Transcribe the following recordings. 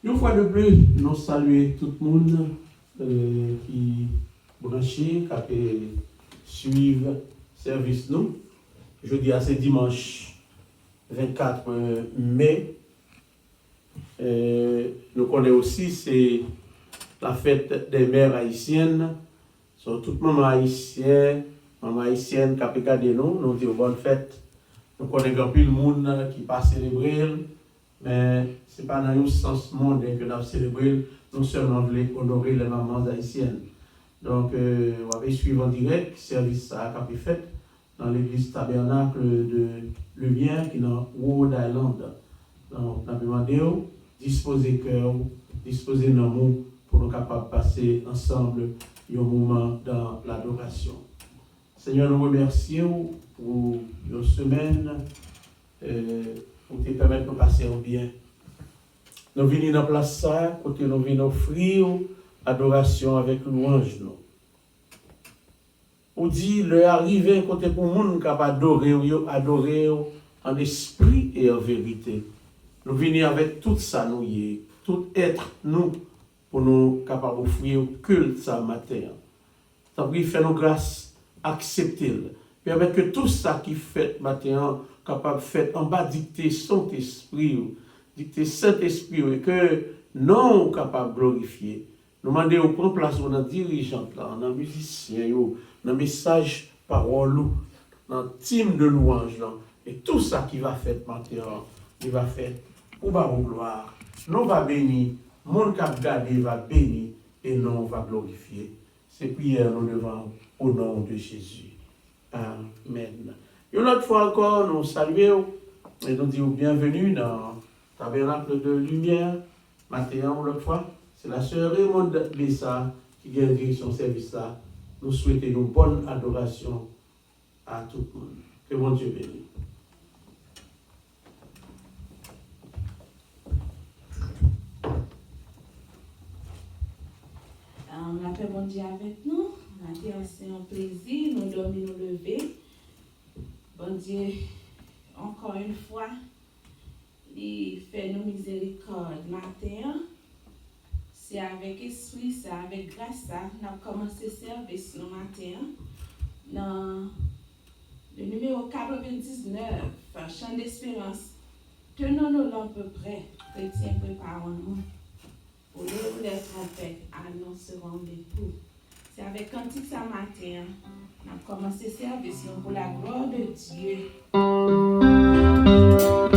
Une fois de plus, nous saluons tout le monde qui branché, qui suivre le service nous. Jeudi à ce dimanche 24 mai. Nous connaissons aussi c'est la fête des mères haïtiennes. Sont toutes mamans haïtiennes qui ont regardé nous disons bonne fête. Nous connaissons plus le monde qui passe célébrer, mais ce n'est pas dans le sens monde que nous célébrons, nous seulement voulons honorer les mamans haïtiennes. Donc, on va suivre en direct le service à Capifet dans l'église tabernacle de Lumière qui est dans Rhode Island. Donc, on a demandé disposer cœur, disposer nos mots pour nous capables de passer ensemble un moment dans l'adoration. Seigneur, nous remercions pour une semaine, pour te permettre de passer au bien. Nous venons dans la place ça, côté nous venons offrir adoration avec louange. On dit, le arrivé côté pour le monde capable adorer en esprit et en vérité. Nous venons avec tout ça, tout être, nous, pour nous capables d'offrir culte ça matin. Ça prie, fait nos grâces, accepter. Permettre que tout ça qui fait matin, capable de faire en bas, dicter son esprit, dicter Saint-Esprit, et que non capable de glorifier. Nous demandons au prendre place dans dirigeant, dans les musiciens, dans le message parole, dans le team de louange, et tout ça qui va faire matin, il va faire pour la gloire. Nous va bénir, mon cap gardé va bénir, et non va glorifier. Ces prières nous devons au nom de Jésus. Amen. Une autre fois encore, nous saluons et nous disons bienvenue dans le tabernacle de lumière. Maintenant, l'autre fois, c'est la sœur Raymond Bessa qui vient dire son service là. Nous souhaitons une bonne adoration à tout le monde. Que mon Dieu bénisse. On a fait bon Dieu avec nous. On a dit c'est un plaisir, nous dormir, nous lever. Bon Dieu, encore une fois, il fait nos miséricordes matin. C'est avec esprit, c'est avec grâce, nous avons commencé le service ce matin. Dans le numéro 99, Chant d'espérance, tenons nos lampes près, chrétiens préparons-nous. Pour les trompettes annonceront l'époux. C'est avec cantique ce matin, nous avons commencé le service pour la gloire de Dieu. Annonceront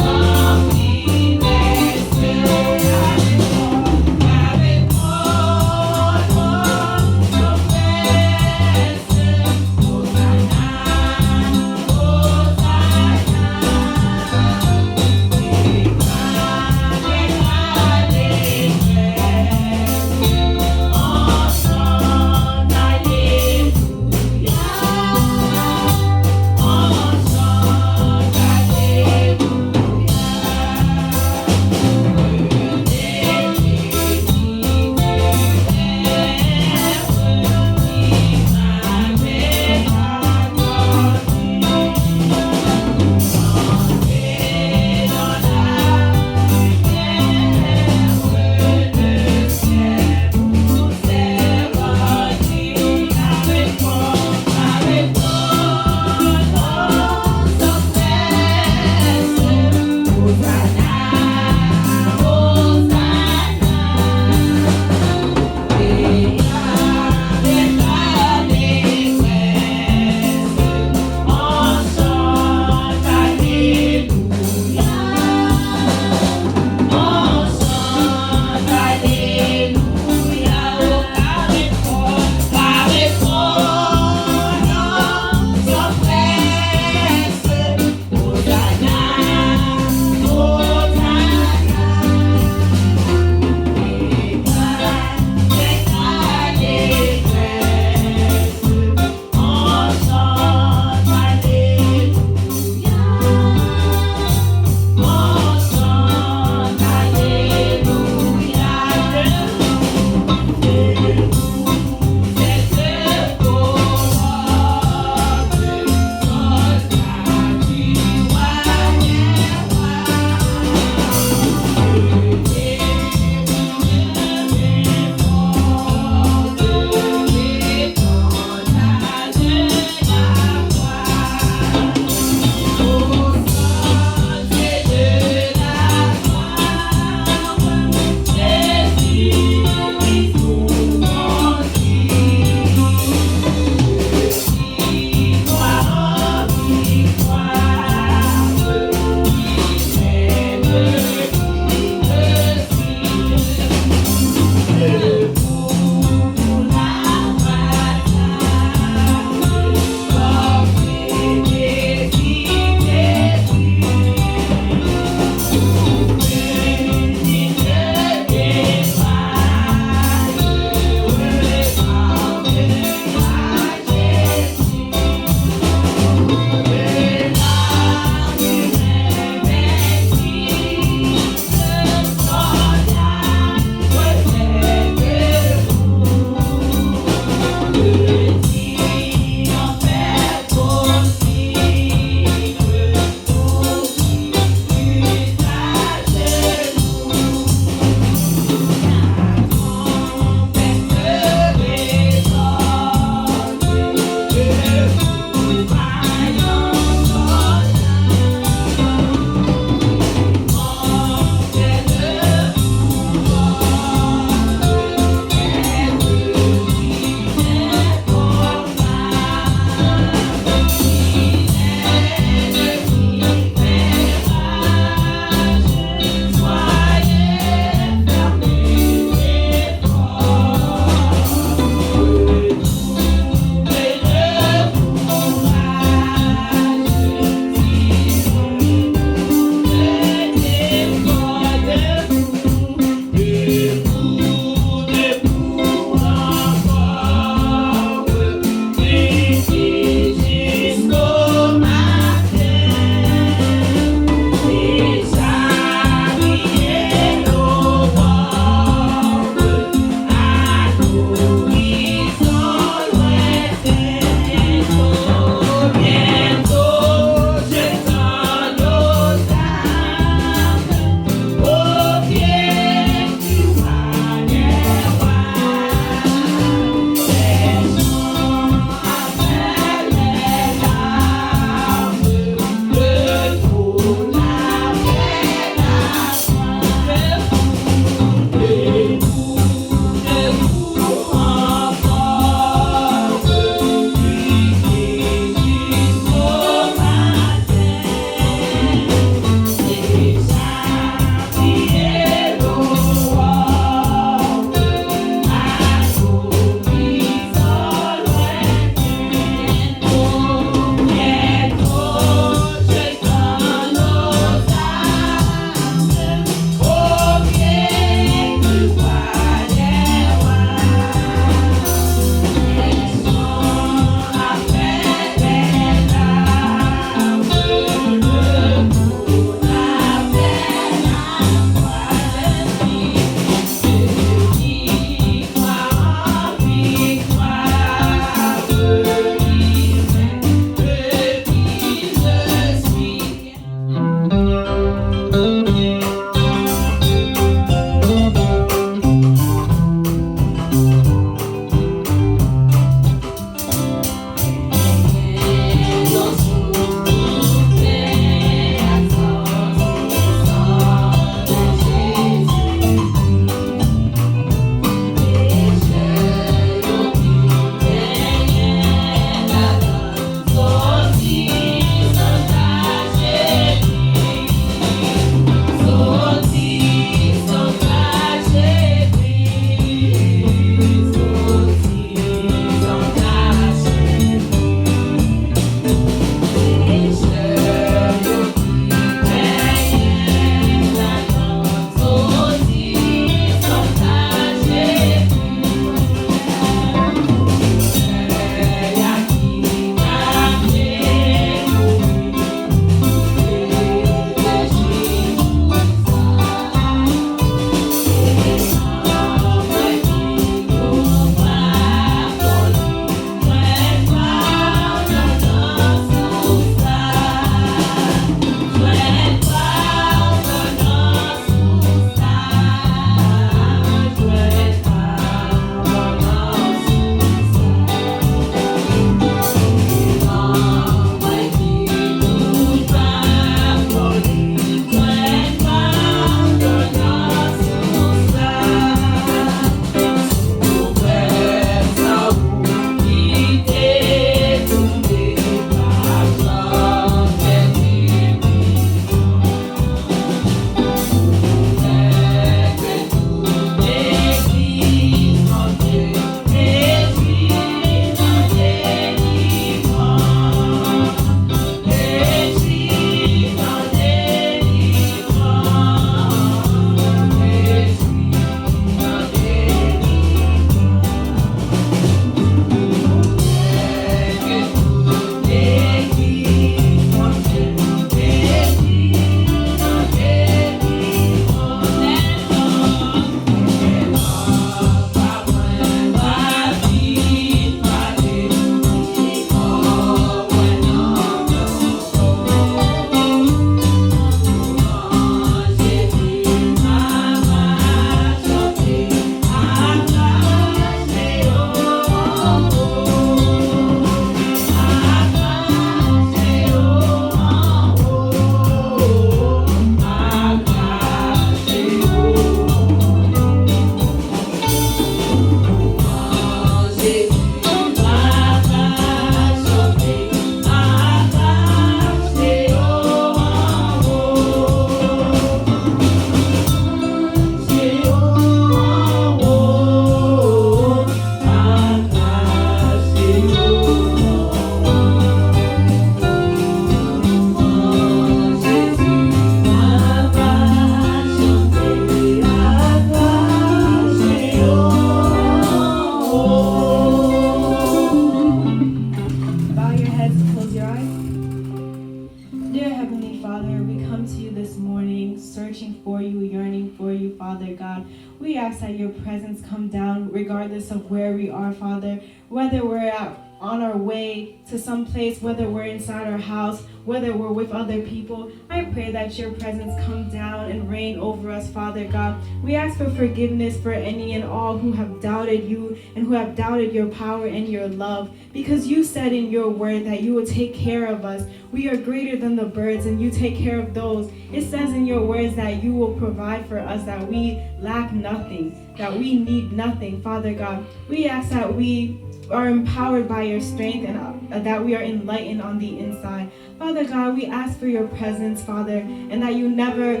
Dear Heavenly Father, we come to you this morning searching for you, yearning for you, Father God. We ask that your presence come down regardless of where we are, Father, whether we're on our way to some place, whether we're inside our house, whether we're with other people. I pray that your presence come down and reign over us, Father God. We ask for forgiveness for any and all who have doubted you and who have doubted your power and your love, because you said in your word that you will take care of us. We are greater than the birds and you take care of those. It says in your words that you will provide for us, that we lack nothing, that we need nothing, Father God. We ask that we are empowered by your strength and that we are enlightened on the inside. Father God, we ask for your presence, Father, and that you never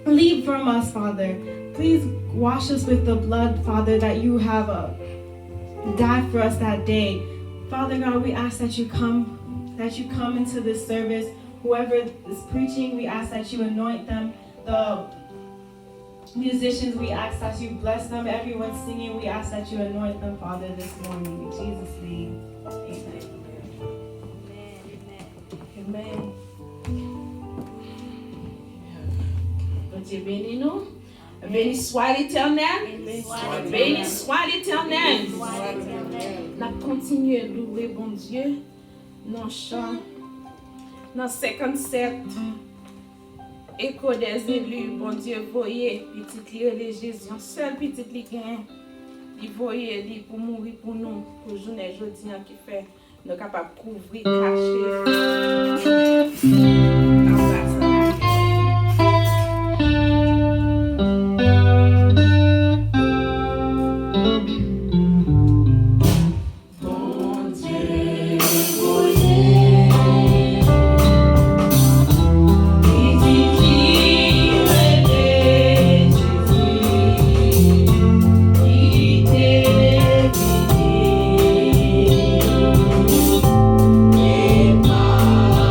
leave from us, Father. Please wash us with the blood, Father, that you have died for us that day. Father God, we ask that you come into this service. Whoever is preaching, we ask that you anoint them. The musicians, we ask that you bless them. Everyone singing, we ask that you anoint them, Father, this morning. In Jesus' name, amen. Amen. Bon Dieu bénis nous. Béni soit l'Éternel. Béni soit l'Éternel. On a continué à louer bon Dieu dans chant, dans 57. Écho des élus, bon Dieu, voyez, petit li les Jésus, un seul petit li gain, il voyait li pour mourir pour nous, pour journée jeudi qui fait, nous capable couvrir, cacher. Emmanuel.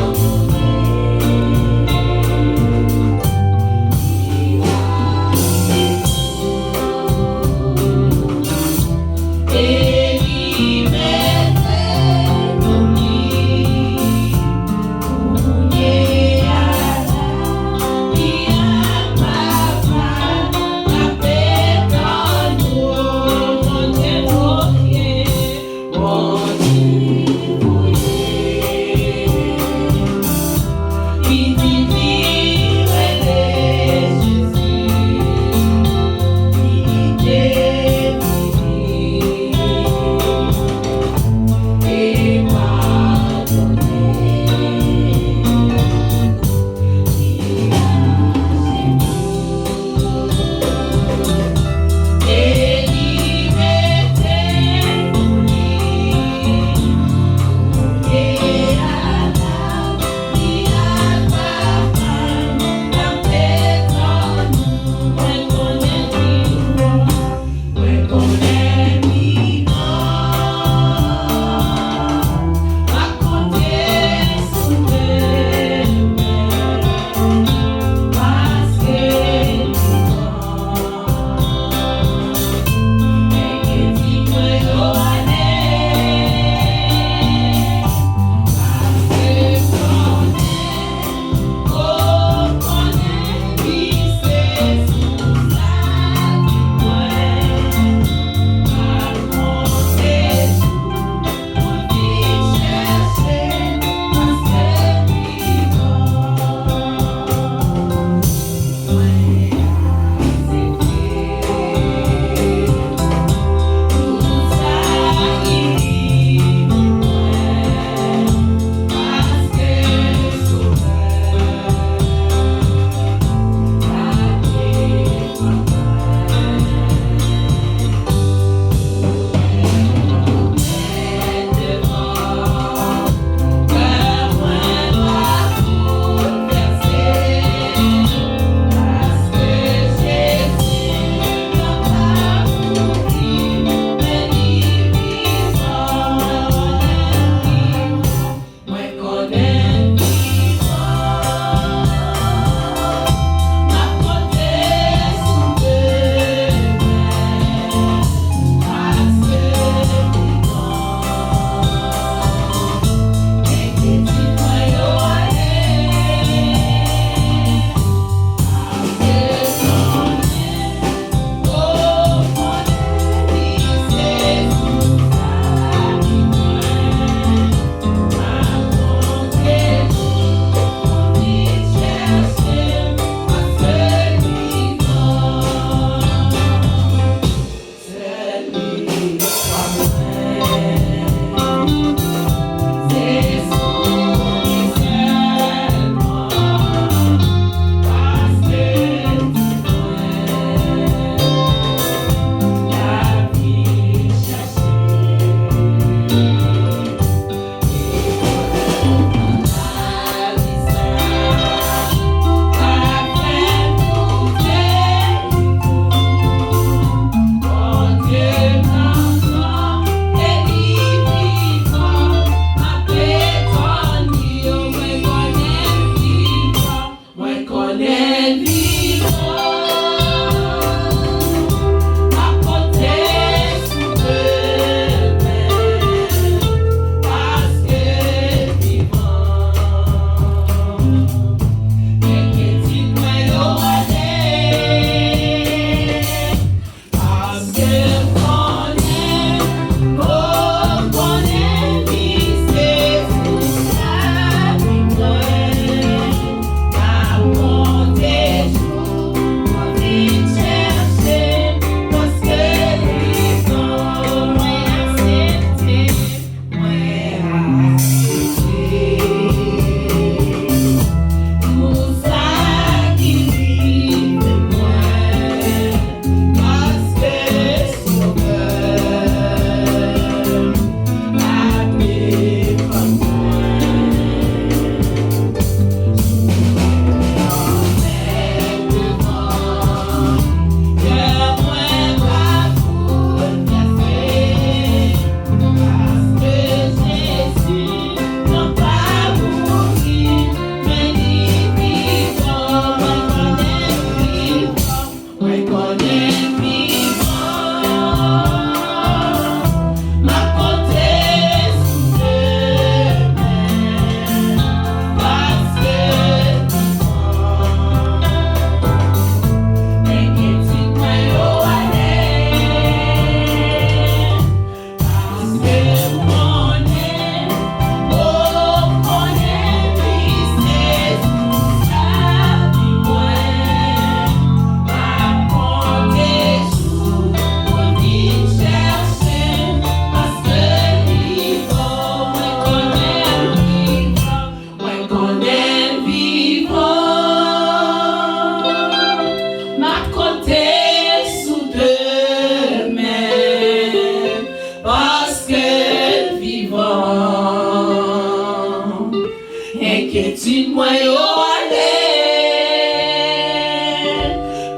moi yo aller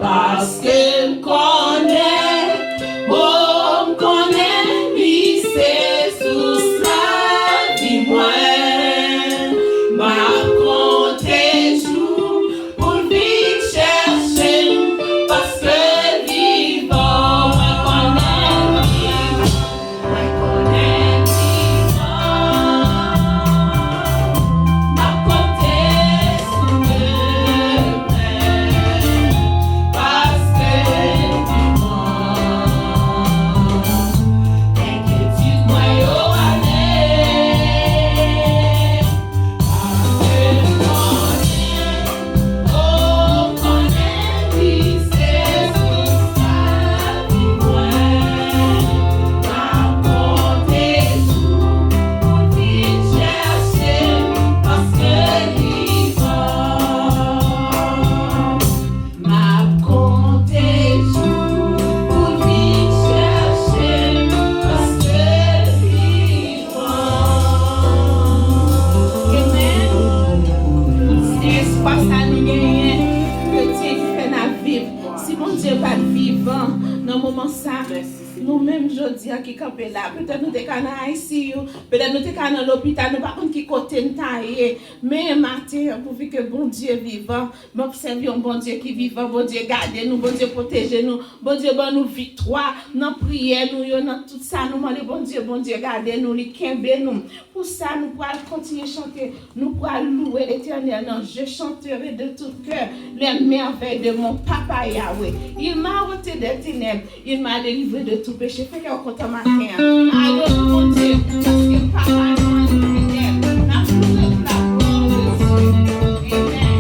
parce que m'connais oh m'connais lui c'est sous la vie moi m'a compté jour pour vite chercher parce que vivant moi connais nous-mêmes, je dis qui campé là, peut-être nous sommes dans ICU, peut-être nous sommes dans l'hôpital, nous ne savons pas qui côté nous taillé. Mais matin, pour que bon Dieu vivant, m'observons bon Dieu qui vivant, bon Dieu garde nous, bon Dieu protège nous, bon Dieu bon nous victoire, dans prière nous, dans tout ça, nous demandons bon Dieu garde nous, les kembe nous. Pour ça, nous pourrons continuer à chanter, nous pourrons louer l'Éternel. Non, je chanterai de tout cœur les merveilles de mon papa Yahweh. Il m'a ôté des ténèbres, il m'a délivré de tout péché. Fait qu'on compte matin. Allô, mon Dieu, parce que papa nous a fidèle. N'a plus de la gloire de Dieu. Amen.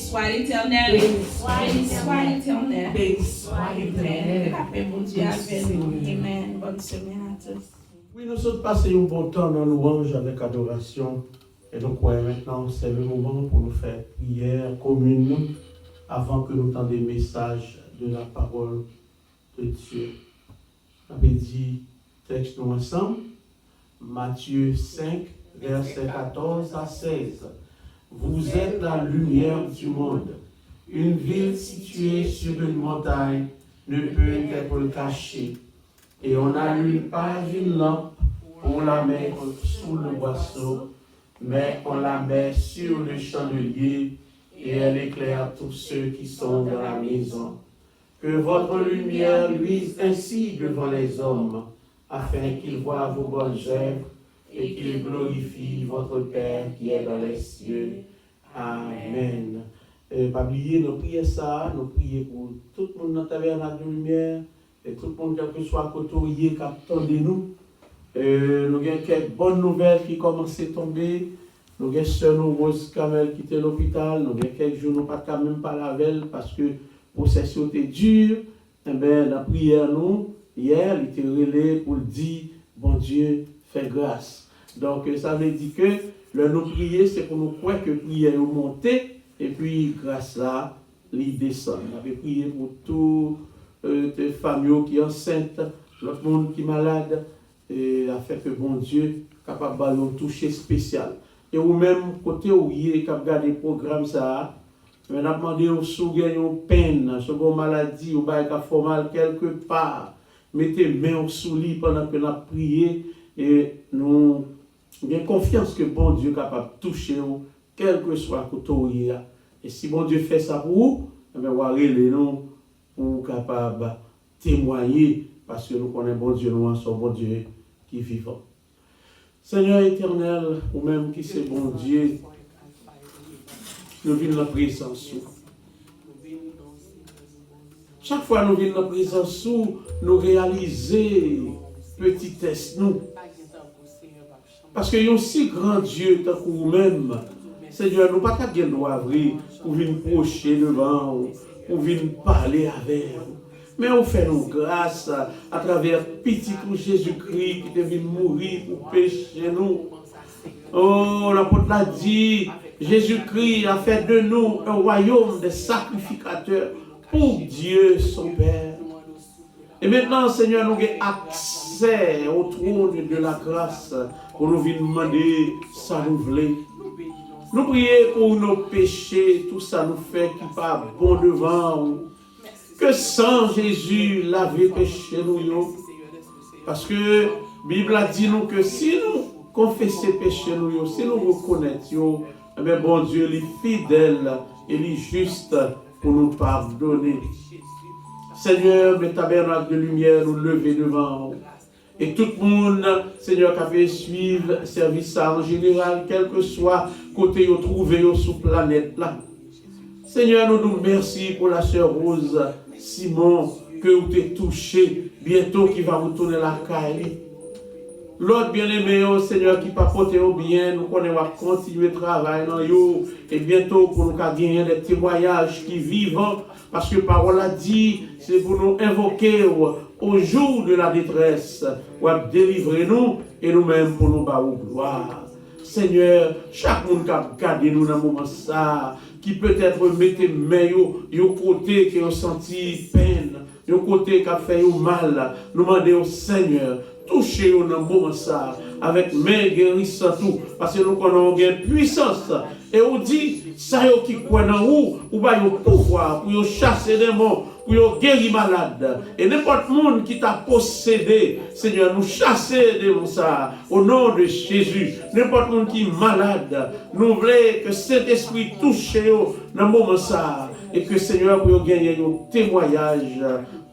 soit l'Éternel. Béni soit l'Éternel. Béni soit l'Éternel. La paix, mon Dieu, avec nous. Amen. Bonne semaine à tous. Oui, nous sommes passés un bon temps dans louange avec adoration. Et donc, maintenant, c'est le moment pour nous faire prière commune avant que nous tendions des messages de la parole de Dieu. On avait dit, texte nous ensemble, Matthieu 5, versets 14 à 16. Vous êtes la lumière du monde. Une ville située sur une montagne ne peut être cachée. Et on n'allume pas une lampe pour la mettre sous le boisseau, mais on la met sur le chandelier et elle éclaire tous ceux qui sont dans la maison. Que votre lumière luise ainsi devant les hommes, afin qu'ils voient vos bonnes œuvres et qu'ils glorifient votre Père qui est dans les cieux. Amen. Pas oublier, nous prions ça, nous prions pour tout le monde dans la tabernacle de lumière, et tout le monde, quel que soit côté qui attendez nous. Nous avons quelques bonnes nouvelles qui commencent à tomber. Nous avons sœur Rose Kamel qui était à l'hôpital. Nous avons quelques jours, nous pas même pas la veille parce que la procession était dure. Eh bien, la prière, nous, hier, il était relais pour dire, bon Dieu, fais grâce. Donc, ça veut dire que le nous prier, c'est pour nous croire que la prière est montée, et puis, grâce là, il descend. On avait prié pour toutes les familles qui sont enceintes, l'autre monde qui est malade, et a fait que bon Dieu capable de nous toucher spécial. Et ou même côté où il est capable de regarder le programme ça, on a demandé aux sous une peine, sur une maladie, ou bien qui fait mal quelque part, mettez main sous lit pendant que nous avons prié et nous avons confiance que bon Dieu est capable de toucher nous, quel que soit le côté où il est. Et si bon Dieu fait ça pour vous, on va aller nous pour capable de témoigner parce que nous connaissons bon Dieu, nous sommes bon Dieu qui est vivant. Seigneur éternel, ou même qui c'est bon Dieu, nous venons dans la présence. Chaque fois que nous venons dans la présence, nous réalisons petitesse nous. Parce que y a aussi grand Dieu tant que vous-même. Seigneur, nous ne pouvons pas gagner pour venir procher devant vous, pour venir parler avec vous. Mais on fait nos grâces à travers petit Jésus-Christ qui est venu mourir pour pécher nous. Oh, l'apôtre l'a dit, Jésus-Christ a fait de nous un royaume de sacrificateurs pour Dieu son Père. Et maintenant, Seigneur, nous avons accès au trône de la grâce pour nous venir demander ça nous voulait. Nous prions pour nos péchés, tout ça nous fait qui pas bon devant nous. Que sans Jésus laver péché nous. Parce que la Bible a dit nous que si nous confessons péché nous, si nous reconnaissons, eh bien bon Dieu il est fidèle et il est juste pour nous pardonner. Seigneur, le tabernacle de lumière nous lever devant nous. Et tout le monde, Seigneur, qui a fait suivre le service en général, quel que soit côté où trouvé sur la planète là. Seigneur, nous nous remercions pour la sœur Rose Simon, que vous êtes touché, bientôt qui va retourner la caille. L'autre bien-aimé, Seigneur, qui va porter au bien, nous connaissons continuer le travail dans yo, et bientôt pour nous gagner des témoignages qui vivent, parce que la parole a dit, c'est pour nous invoquer au jour de la détresse, ou délivrer nous, et nous-mêmes pour nous battre gloire. Seigneur, chaque monde qui a gardé nous dans ce moment ça, qui peut-être mette main au côté qui a senti peine, au côté qui a fait mal, nous demandons au Seigneur, touchez-nous dans ce moment ça, avec main guérissante tout, parce que nous connaissons une puissance. Et on dit, ça y est qui croit dans vous, ou bien le pouvoir pour chasser des démons, pour guérir malade. Et n'importe monde qui t'a possédé, Seigneur, nous chasser des démons ça, au nom de Jésus. N'importe monde qui est malade, nous voulons que cet esprit touche dans le moment ça, et que Seigneur, pour gagner un témoignage,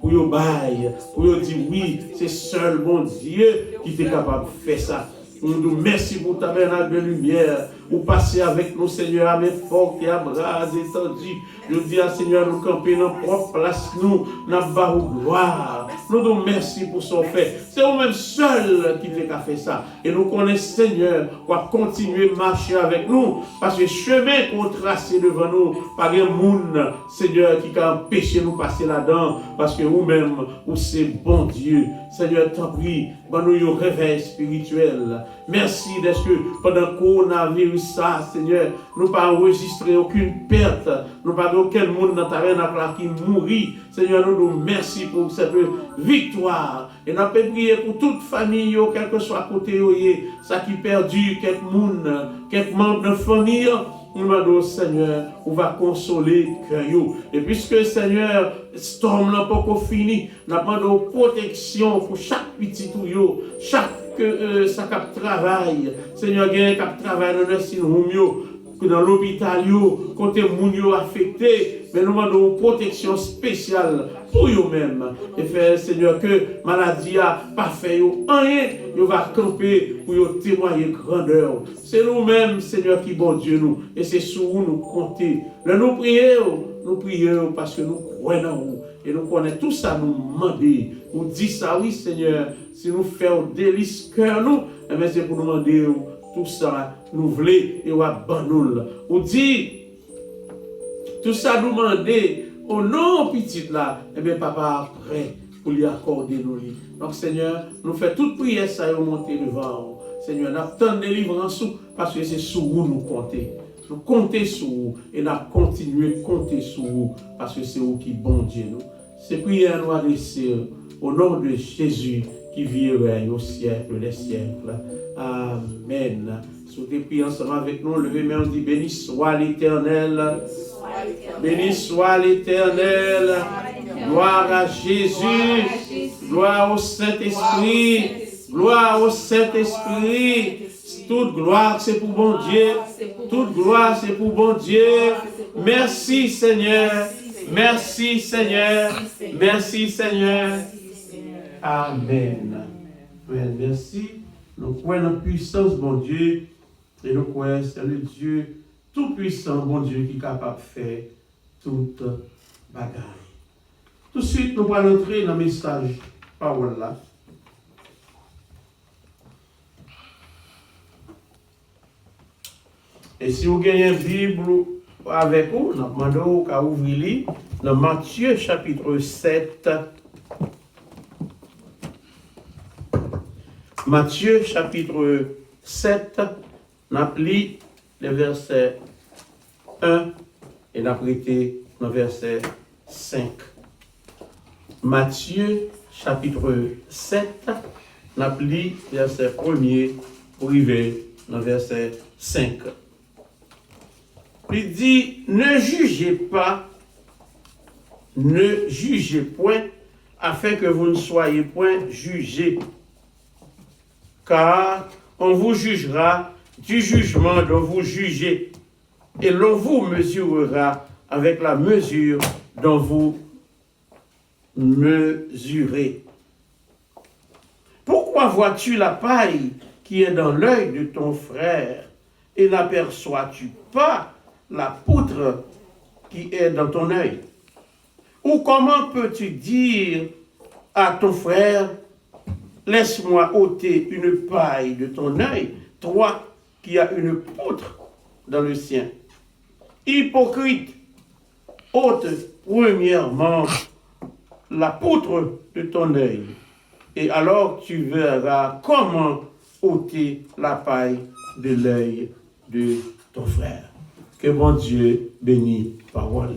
pour dire oui, c'est seul bon Dieu qui est capable de faire ça. Nous nous merci pour ta tabernacle de lumière. Vous passez avec nous, Seigneur, à mes fortes et à bras étendus. Je dis à Seigneur, nous camper dans propre place, nous, dans barou gloire. Nous nous merci pour son fait. C'est vous-même seul qui fait fait ça. Et nous connaissons, Seigneur, pour continuer à marcher avec nous. Parce que le chemin qu'on trace devant nous, par un monde, Seigneur, qui a empêché nous passer là-dedans. Parce que vous-même, vous c'est bon Dieu. Seigneur, t'en prie, nous un réveil spirituel. Merci d'être que pendant le coronavirus, ça, Seigneur, nous pas enregistré aucune perte. Nous pas aucun monde dans ta reine qui mourit. Seigneur, nous nous merci pour cette victoire. Et nous avons prié pour toute famille, quel que soit côté, ça qui perdu, quelques monde, quelques membres de famille. Nous demandons, Seigneur, on va consoler cœur. Et puisque, Seigneur, storm n'a pas fini, nous demandons protection pour chaque petit tuyau, chaque ça cap travail. Seigneur, il y a cap travail dans le nursing home, dans l'hôpital, côté moun affecté, mais nous demandons une protection spéciale pour eux-mêmes. Et faire, Seigneur, que maladie a pas fait rien, nous va camper pour témoigner grandeur. C'est nous-mêmes, Seigneur, qui bon Dieu nous, et c'est sur vous nous compter. Là, nous prions parce que nous croyons en vous. Et nous connaissons tout ça, nous demander. Nous disons ça, oui, Seigneur, si nous faisons délice cœur, nous, c'est pour nous demander tout ça, nous voulons et nous abandonnons. Nous dit, tout ça nous demander, au nom petit là, et bien papa prêt pour lui accorder nos lits. Donc Seigneur, nous faisons toute prière, ça et monter devant. Seigneur, nous attendons délivrance parce que c'est sur vous nous compter. Nous comptons sur vous et nous continuons à compter sur vous parce que c'est vous qui bon Dieu nous. Ces prières nous adressées au nom de Jésus qui vit et règne au siècle des siècles. Amen. Si vous priez ensemble avec nous, levez main, on dit béni soit l'Éternel. Béni soit l'Éternel. Gloire à Jésus. Gloire au Saint-Esprit. Gloire au Saint-Esprit. Toute gloire, c'est pour bon Dieu. Toute gloire, c'est pour bon Dieu. Merci, Seigneur. Merci, Seigneur. Merci, Seigneur. Amen. Amen. Merci. Nous croyons en puissance, bon Dieu. Et nous croyons, c'est le Dieu tout-puissant, bon Dieu, qui est capable de faire toute bagaille. Tout de suite, nous allons entrer dans le message parole là. Et si vous avez une Bible avec vous, nous demandons qu'à ouvrir dans Matthieu chapitre 7. Matthieu chapitre 7, nous avons lu les versets 1 et nous avons prêté le verset 5. Matthieu chapitre 7, nous avons lu verset 1er pour arriver dans verset 5. Il dit, ne jugez pas, ne jugez point, afin que vous ne soyez point jugés. Car on vous jugera du jugement dont vous jugez, et l'on vous mesurera avec la mesure dont vous mesurez. Pourquoi vois-tu la paille qui est dans l'œil de ton frère, et n'aperçois-tu pas la poutre qui est dans ton œil? Ou comment peux-tu dire à ton frère, laisse-moi ôter une paille de ton œil, toi qui as une poutre dans le sien? Hypocrite, ôte premièrement la poutre de ton œil, et alors tu verras comment ôter la paille de l'œil de ton frère. Que bon Dieu bénisse parole.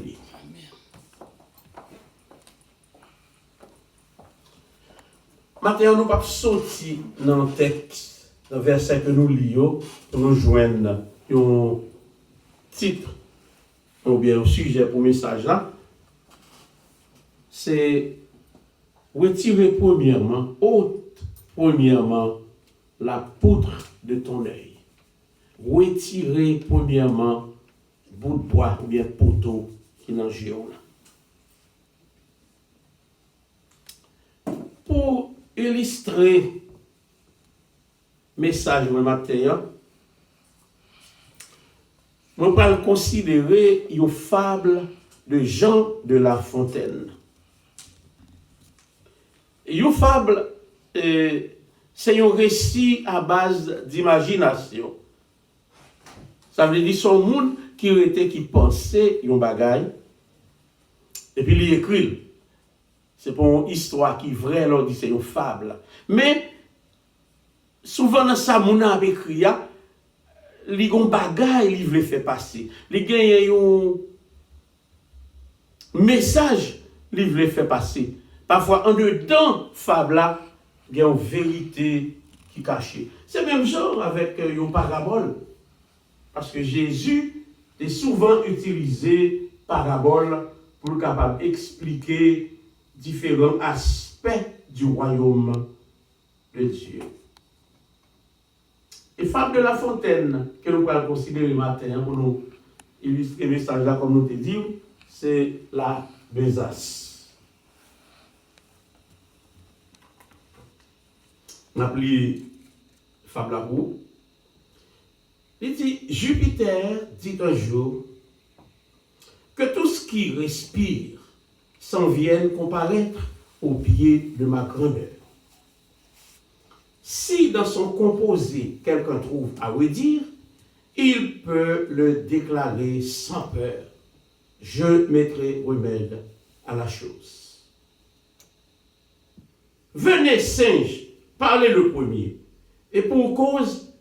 Maintenant, nous ne pouvons pas sortir dans le texte, dans le verset que nous lisons, pour nous joindre un titre, ou bien un sujet pour le message là. C'est retirer premièrement, ôte premièrement la poutre de ton œil. Retirer premièrement bout de bois ou bien poteau qui est dans le géo là. Pour illustrer message de matin, je vais considérer une fable de Jean de La Fontaine. Une fable, c'est un récit à base d'imagination. Ça veut dire son monde qui pensait un bagage, et puis il écrit. C'est pas une histoire qui est vraie, alors c'est une fable. Mais, souvent dans ça, mon a écrit, il y a un bagage qu'il veut faire passer. Il y a un message qu'il veut faire passer. Parfois, en dedans, fable là, il y a une vérité qui est cachée. C'est même genre avec une parabole. Parce que Jésus est souvent utilisé parabole pour capable d'expliquer différents aspects du royaume de Dieu. Et fable de La Fontaine, que nous allons considérer le matin pour nous illustrer le message là, comme nous te dit, c'est la besace. On appelle fable à vous. Il dit, Jupiter dit un jour que tout ce qui respire s'en vienne comparaître au pied de ma grandeur. Si dans son composé quelqu'un trouve à redire, il peut le déclarer sans peur. Je mettrai remède à la chose. Venez, singes, parlez le premier. Et pour cause,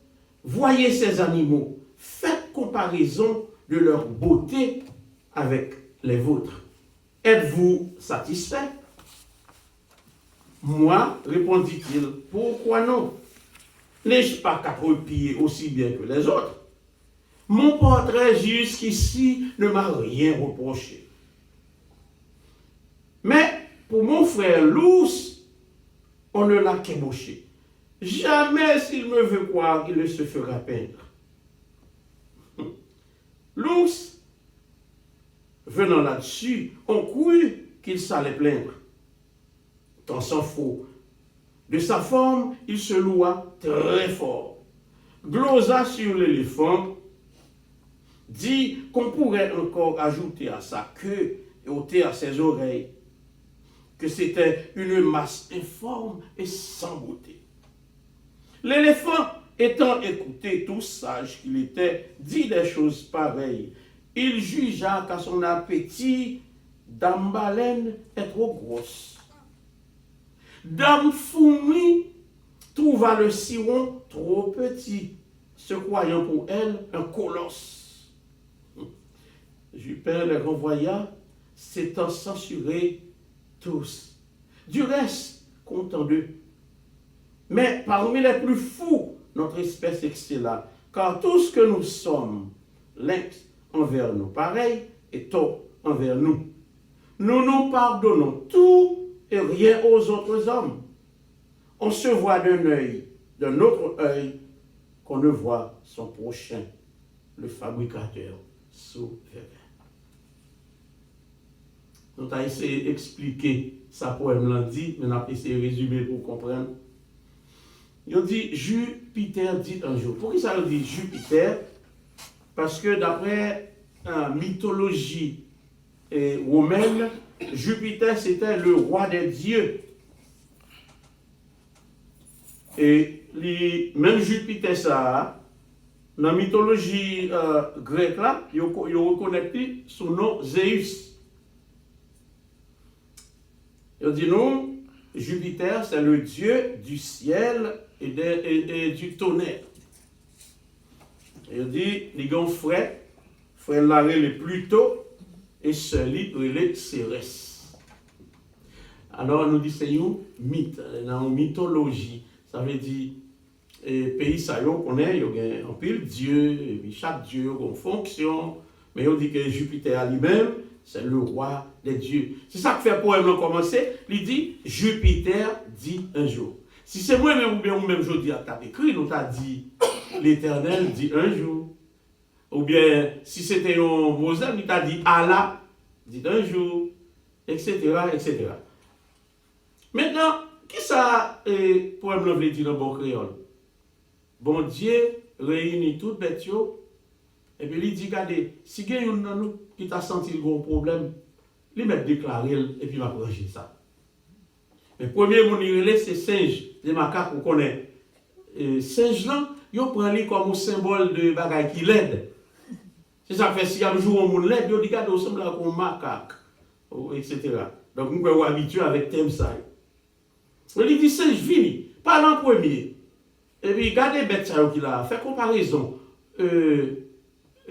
voyez ces animaux, faites comparaison de leur beauté avec les vôtres. Êtes-vous satisfait? Moi, répondit-il, pourquoi non? N'ai-je pas 4 pieds aussi bien que les autres? Mon portrait jusqu'ici ne m'a rien reproché. Mais pour mon frère l'ours, on ne l'a qu'ébauché. Jamais s'il me veut croire qu'il ne se fera peindre. L'ours, venant là-dessus, on crut qu'il s'allait plaindre. Tant s'en faut. De sa forme, il se loua très fort. Glosa sur l'éléphant, dit qu'on pourrait encore ajouter à sa queue et ôter à ses oreilles, que c'était une masse informe et sans beauté. L'éléphant, étant écouté tout sage qu'il était, dit des choses pareilles. Il jugea qu'à son appétit, Dame Baleine est trop grosse. Dame Fourmi trouva le ciron trop petit, se croyant pour elle un colosse. Jupin les renvoya, s'étant censurés tous. Du reste, content d'eux. Mais parmi les plus fous, notre espèce excella, car tout ce que nous sommes, lynx envers nos pareils et taupe envers nous, nous nous pardonnons tout et rien aux autres hommes. On se voit d'un autre œil, qu'on ne voit son prochain, le fabricateur souverain. Nous avons essayé d'expliquer ça poème l'a dit, mais on a essayé de résumer pour comprendre. Il dit Jupiter dit un jour. Pourquoi ça dit Jupiter? Parce que d'après la mythologie romaine, Jupiter c'était le roi des dieux. Et même Jupiter ça, dans la mythologie grecque là, il reconnaît son nom Zeus. Il dit non, Jupiter c'est le dieu du ciel et du tonnerre. Il dit, les gars frère l'arrêt les plus tôt, et celui les Cérès. Alors, nous disons, c'est un mythe, dans la mythologie. Ça veut dire, pays ça, on connaît, il y a un pile Dieu, et puis chaque Dieu a une fonction, mais on dit que Jupiter lui-même, c'est le roi des dieux. C'est ça que fait le poème commencer. Il dit, Jupiter dit un jour. Si c'est moi-même ou bien même je dis à ta écrit, nous t'a dit, l'Éternel dit un jour. Ou bien, si c'était un Moses, il t'a dit Allah, dit un jour, etc., etc. Maintenant, qui ça, poème veut dire dans bon créole? bon Dieu réunit tout bête yo, et puis il dit, regardez, si il y a un de nous qui t'a senti le gros problème, il m'a déclaré et puis il va ranger ça. Le premier mon c'est singe, les macaques, on connaît. Singe là, ils prennent comme un symbole de bagaille qui l'aide. C'est ça fait si y a toujours un monde l'aide, ils disent, regardez, on semble comme un macaque, etc. Donc nous pouvons habituer avec thème ça. Il dit, singe, fini, parle en premier. Et puis, regardez bête ça qui là, fait comparaison.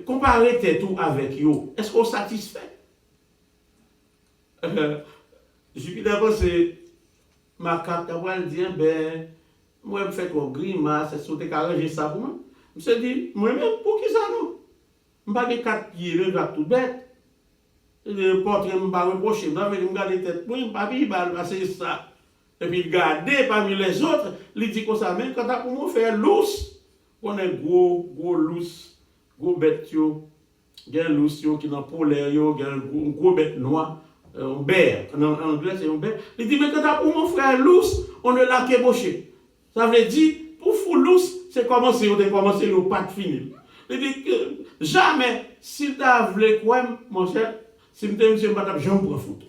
Comparer tes tout avec yo. Est-ce qu'on satisfait? Jupiter c'est ma carte, elle dit, ben, moi, je fais quoi grimace, est-ce que tu as arrangé ça pour moi? Je me dit, moi-même, pour qui ça non? Je ne vais pas de 4 pieds, je vais tout bête. Le portrait, je ne vais pas reprocher, je vais regarder tête, moi, je ne vais pas dire, c'est ça. Et puis, garder parmi les autres, il dit comme ça, mais quand tu as pour moi faire lousse, on est gros lousse, gros bête, il y a un lousse qui est dans le polaire, il y a un gros bête noir. Un bear, en anglais c'est un bear. Il dit, mais quand t'as pour mon frère lousse, on ne l'a qu'ébauché. Ça veut dire, pour fou lousse, c'est commencer, on a commencé le pas de finir. Il dit que jamais, si t'as voulu quoi, mon cher, si m'te monsieur m'pa j'en prends foot.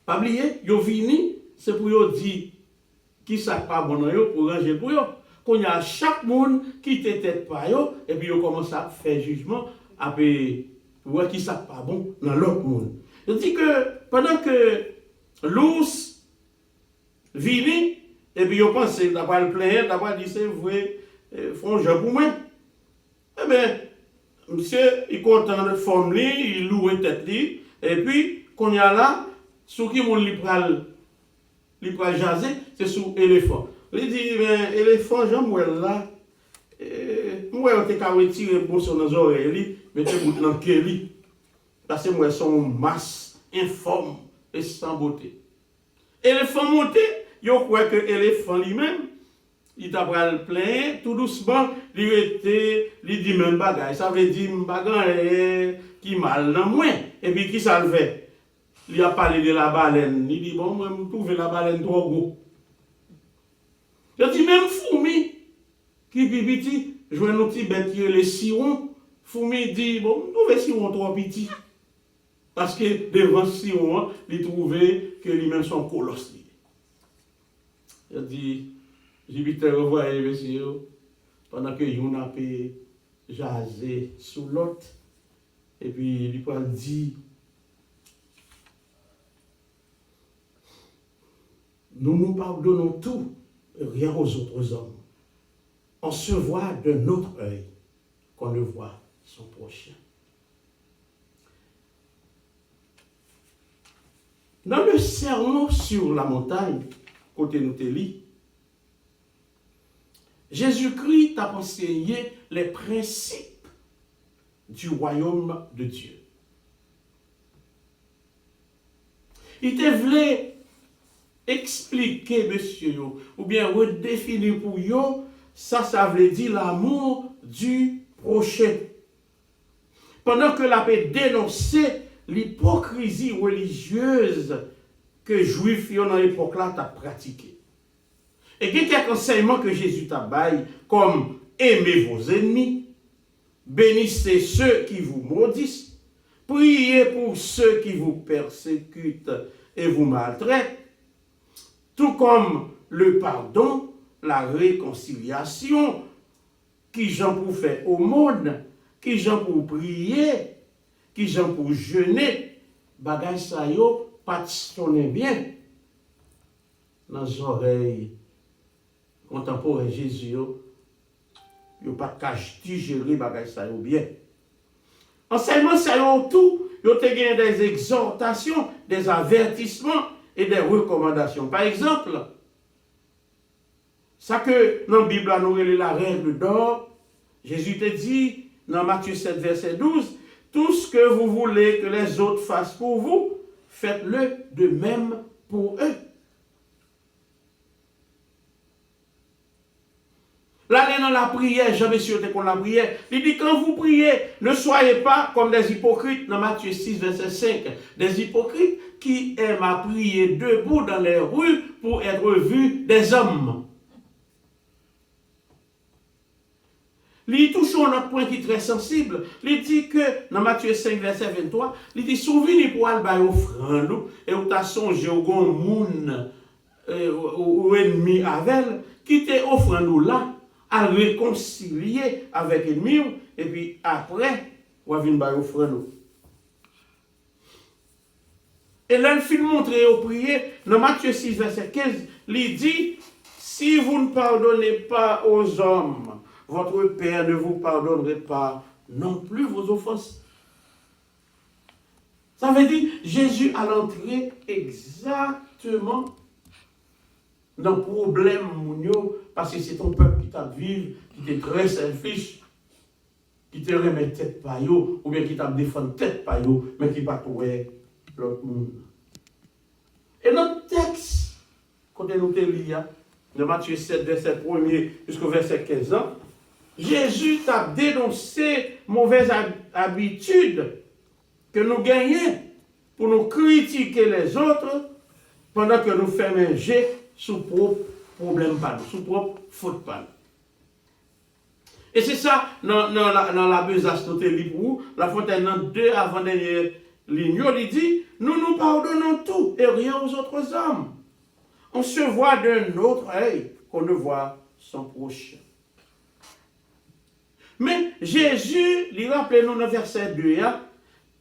Pas oublier, yo vini, c'est pour yo dire qui ça pas bon dans yo pour ranger pour yo. Qu'on y a chaque monde qui te tête pas yo et puis yo commence à faire jugement après ouais qui ça pas bon dans l'autre monde. Je dis que pendant que l'ours vini et puis yo pense d'avoir le plein d'avoir dit c'est vrai font jeu pour moi. Eh bien monsieur il content de forme li, il loue tête li et puis qu'on y a là sous qui monde li pral jaser c'est sous éléphant. Il dit mais éléphant Jean là moi on te ka retirer bon sur nos oreilles li mettez bout dans cœur li. Parce que moi, son masse informe et sans beauté. Éléphant monté, yo croit que l'éléphant lui-même, il t'a pris le plein, tout doucement, il dit même bagaille. Ça veut dire bagaille qui mal dans moi. Et puis qui ça le fait? Il a parlé de la baleine. Il dit bon, moi, je trouve la baleine trop gros. Il dit même fourmi, qui petit, je vois un petit bête qui est le siron. Fourmi dit bon, je trouve le siron trop petit. Parce que devant Sion, il trouvait que lui-même son colosse. Il dit, Jupiter revoyait monsieur, pendant que yon a pu jaser sous l'autre, et puis il peut dire, nous pardonnons tout, rien aux autres hommes. On se voit de notre œil qu'on ne voit son prochain. Dans le sermon sur la montagne, côté nous te lit, Jésus-Christ a enseigné les principes du royaume de Dieu. Il te voulait expliquer, monsieur, ou bien redéfinir pour vous, ça veut dire l'amour du prochain. Pendant que la paix dénonçait l'hypocrisie religieuse que Juifs dans l'époque là t'a pratiqué. Et il y a quelques enseignements que Jésus t'a baillé, comme aimez vos ennemis, bénissez ceux qui vous maudissent, priez pour ceux qui vous persécutent et vous maltraitent, tout comme le pardon, la réconciliation, qui j'en pour faire au monde, qui j'en pour prier, qui j'en pour jeûner, bagay sa yo, pas sonner bien dans les oreilles contemporaines Jésus yo pas cache digérer bagay sa yo bien. Enseignement ça yo tout, yo te gagne des exhortations, des avertissements et des recommandations. Par exemple, ça que dans la Bible nous relève la règle d'or, Jésus te dit dans Matthieu 7 verset 12, tout ce que vous voulez que les autres fassent pour vous, faites-le de même pour eux. Là, dans la prière, jamais sûr qu'on la prière. Il dit, quand vous priez, ne soyez pas comme des hypocrites, dans Matthieu 6, verset 5, des hypocrites qui aiment à prier debout dans les rues pour être vus des hommes. Il touche notre point qui est très sensible. Il dit que, dans Matthieu 5, verset 23, il dit, souvenez pour aller à l'offrande, et où t'as songé au grand monde, ou ennemi avec, qui t'est offrande là, à réconcilier avec l'ennemi, et puis après, on va venir à offrande. Et là, il finit montrer au prier, dans Matthieu 6, verset 15, il dit, si vous ne pardonnez pas aux hommes, votre Père ne vous pardonnerait pas non plus vos offenses. Ça veut dire, Jésus a l'entrée exactement dans le problème, parce que c'est ton peuple qui t'a vécu, qui t'est très selfish, qui te remet tête par yo, ou bien qui t'a défendu tête par yo, mais qui pas trouvé l'autre monde. Et notre texte, quand nous te lit, de Matthieu 7, verset 1er jusqu'au verset 15 ans, Jésus t'a dénoncé mauvaise habitude que nous gagnons pour nous critiquer les autres pendant que nous faisons un jet sous propre problème, sous propre faute. Et c'est ça, dans la besace nous te lit pour la fontaine dans 2 avant-dernière ligne, il dit, nous pardonnons tout et rien aux autres hommes. On se voit d'un autre œil qu'on ne voit son prochain. Mais Jésus, il rappelle nous dans verset 2,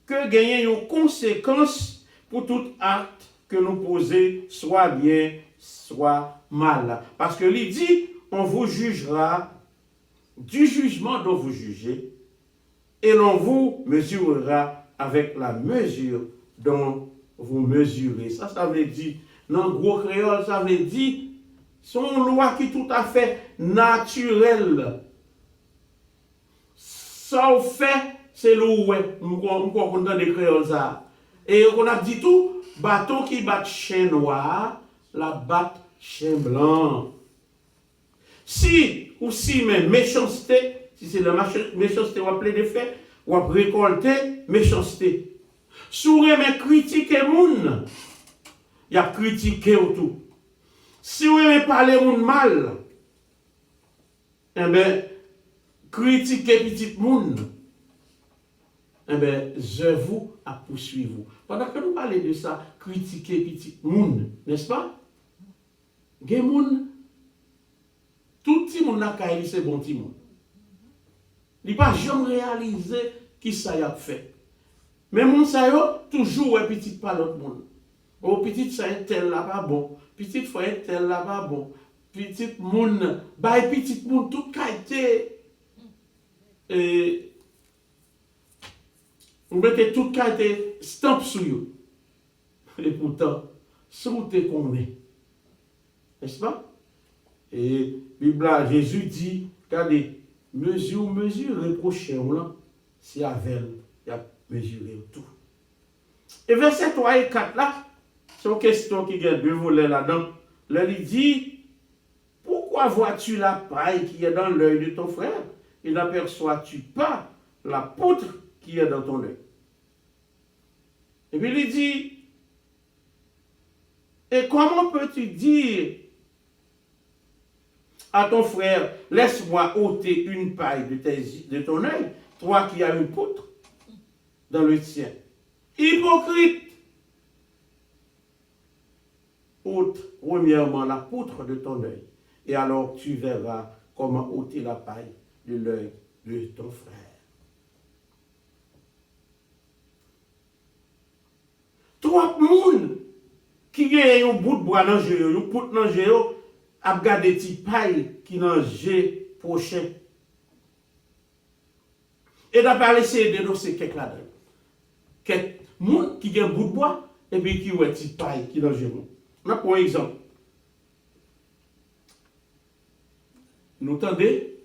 que gagner une conséquence pour tout acte que nous posons, soit bien, soit mal. Parce que il dit, on vous jugera du jugement dont vous jugez, et l'on vous mesurera avec la mesure dont vous mesurez. Ça veut dire, dans le gros créole, ça veut dire, son loi qui est tout à fait naturelle. Ça on fait, c'est l'eau, nous comprenons dans les créoles ça. Et on a dit tout, bateau qui bat chien noir, la bat chien blanc. Si, ou si même méchanceté, si c'est la méchanceté, on va appeler des faits, on va récolter méchanceté. Si on aime critiquer les gens, il y a critiqué tout. Si on aime parler moun mal, eh bien, critiquer petit monde, eh bien, je vous à poursuivre. Pendant que nous parlons de ça, critiquer petit monde, n'est-ce pas? Gen moun, tout petit monde n'a qu'à c'est bon petit monde. Il n'a pas jamais réalisé qui ça y a fait. Mais moun ça yo, toujours un petit pas l'autre monde. Oh, petit ça est tel là pas bon. Petit frère tel là pas bon. Petit monde, bah petit monde tout qualité. Et vous mettez toute qualité stamp sur vous. Et pourtant, si vous te connaissez, n'est-ce pas? Et Bible, Jésus dit, regardez, mesure, reprochez-vous là, c'est avec il a mesuré tout. Et verset 3 et 4 là, c'est une question qui a 2 volets là-dedans. Là, il dit, pourquoi vois-tu la paille qui est dans l'œil de ton frère et n'aperçois-tu pas la poutre qui est dans ton œil? Et puis il dit, et comment peux-tu dire à ton frère, laisse-moi ôter une paille de ton œil, toi qui as une poutre dans le tien? Hypocrite! Ôte premièrement la poutre de ton œil, et alors tu verras comment ôter la paille de l'œil de ton frère. Trois personnes qui ont un bout de bois dans le jeu, un bout dans le jeu, a gardé des pailles qui dans le jeu prochain. Et d'après essayer de dénoncer quelques là-dedans. Quelques personnes qui ont un bout de bois et puis qui ont des pailles qui dans le jeu. On a pour exemple. Nous entendez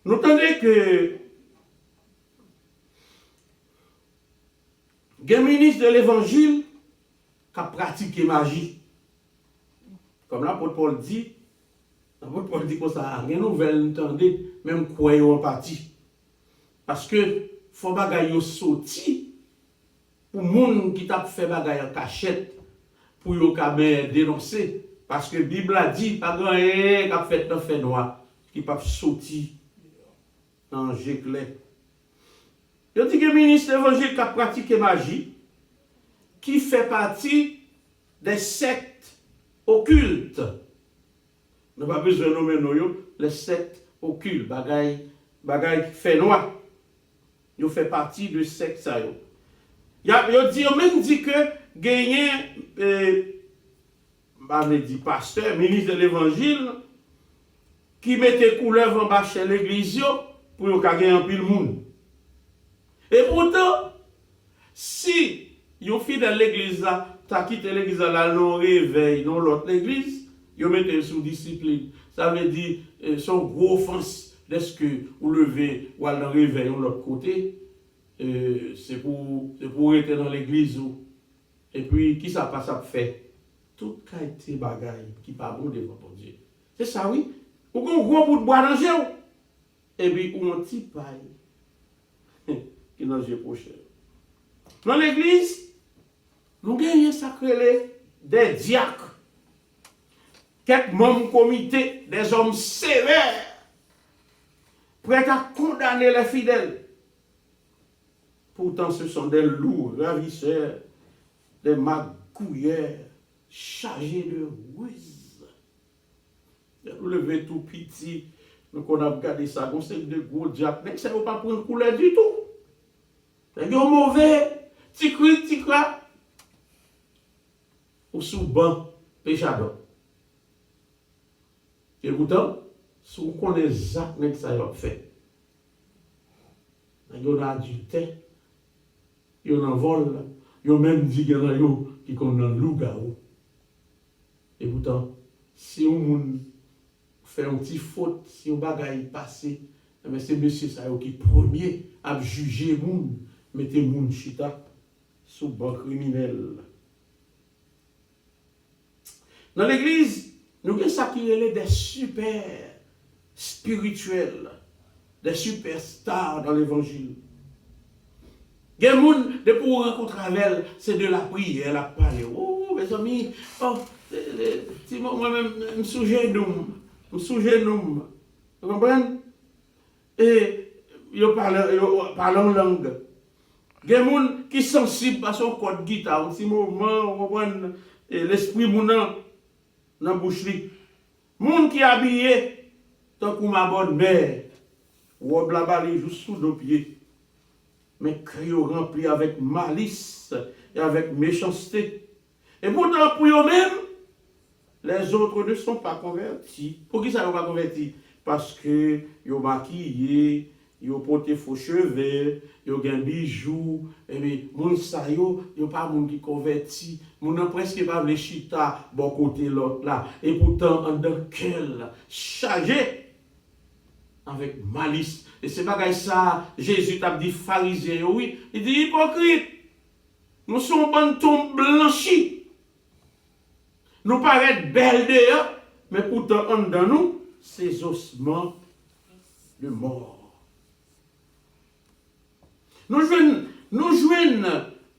que un ministre de l'évangile qui a pratiqué magie. Comme l'apôtre Paul dit, L'apôtre Paul dit comme ça, rien nouvelle, entendez, même croyez en partie. Parce que, faut bagay yo sorti, pour moun qui t'a fait bagay en cachette, pour yo kabe dénoncer. Parce que la Bible a dit, pas grand qui a fait dans fait noir, qui pas sorti dans Jéclé. Il dit que le ministre évangile qui a pratiqué magie, qui fait partie des sectes occultes. Nous n'avons pas besoin de nommer les sectes occultes, bagay qui fait noir. Ils fait partie de secte ça. Il même dit que gagner dit pasteur, ministre de l'évangile, qui mettait couleur en bas chez l'église pour gagner un pile monde. Et pourtant, si vous fidèle l'église là, t'as quitté l'église là, non réveil, non l'autre l'église, vous mettez sous discipline. Ça veut dire, son gros offense, est-ce que vous levez ou aller réveil de l'autre côté, c'est pour être dans l'église. Et puis, qui ça passe à faire? Tout qualité bagaille qui pas bon devant ton Dieu. C'est ça, oui. Ou qu'on gros bout de bois dans le et puis, ou un petit paille qui dans le prochain. Dans l'église, nous gagnons sacré des diacres, quelques membres comité, des hommes sévères, prêts à condamner les fidèles. Pourtant, ce sont des loups ravisseurs, des magouilleurs, chargés de ruse. Nous lever tout petit, nous qu'on a regardé ça, on sait de gros diacres, mais ça ne va pas prendre couleur du tout. C'est un mauvais, petit cri, ou sous banc, péchador. Et pourtant, si vous connaissez ça, ça a fait. Il y a adultère, il y a un vol, il y a même dit qu'il y a qui connaît un loup-garou. Et pourtant, si on fait un petit faute, si on bagaille passé, c'est monsieur ça qui premier à juger moun, mettez moun chita sous banc criminel. Dans l'église, nous avons ça qui est des super spirituels, des superstars dans l'évangile. Il y a des gens qui pour rencontrer avec elle, c'est de la prière, la parler. Oh, mes amis, moi-même, je me souviens. Vous comprenez? Et ils parlent en langue. Il y a des gens qui sont sensibles à son code guitare. Un petit moment, vous comprenez? L'esprit mounant dans la bouche. Les gens qui sont habillés, tant que ma bonne mère, ou la balise juste sous nos pieds. Mais crio rempli avec malice et avec méchanceté. Et pourtant, pour eux-mêmes, les autres ne sont pas convertis. Pour qui ça ne sont pas convertis? Parce que ils ont maquillé, ils ont porté faux cheveux, ils ont des bijoux, et bien, moun sa yo, ils n'ont pas moun qui converti. Moun n'a presque pas les chita, bon côté l'autre là. Et pourtant, en dans quel chargé avec malice. Et c'est pas ça, Jésus t'a dit pharisien, oui. Il dit hypocrite. Nous sommes bon tombe blanchi. Nous paraît belles dehors, mais pourtant en dans nous, ces ossements de mort. Nous jouons